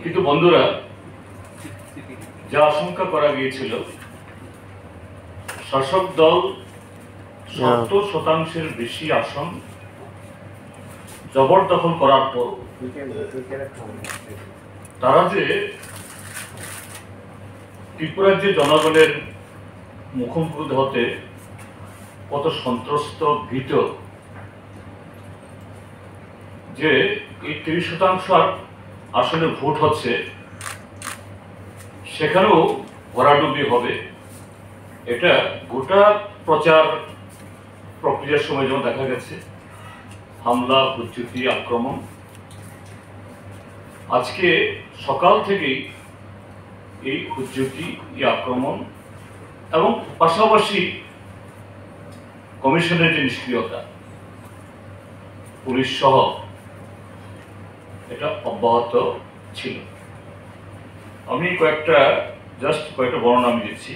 কিন্তু বন্ধুরা, যা আশঙ্কা করা গিয়েছিল, শাসক দল 70% বেশি আসন জবরদখল করার পর তারা যে ত্রিপুরার যে জনগণের মুখোমুখি হতে কত সন্ত্রস্ত ভীত, যে এই 30% আসনে ভোট হচ্ছে, সেখানেও ভরাডুবি হবে, এটা গোটা প্রচার প্রক্রিয়ার সময় যেমন দেখা গেছে। হামলা, হুজ্জুতি, আক্রমণ, আজকে সকাল থেকেই এই হুজ্জুতি, এই আক্রমণ এবং পাশাপাশি কমিশনের যে নিষ্ক্রিয়তা, পুলিশ সহ, এটা অব্যাহত ছিল। আমি কয়েকটা বর্ণনা আমি দিচ্ছি।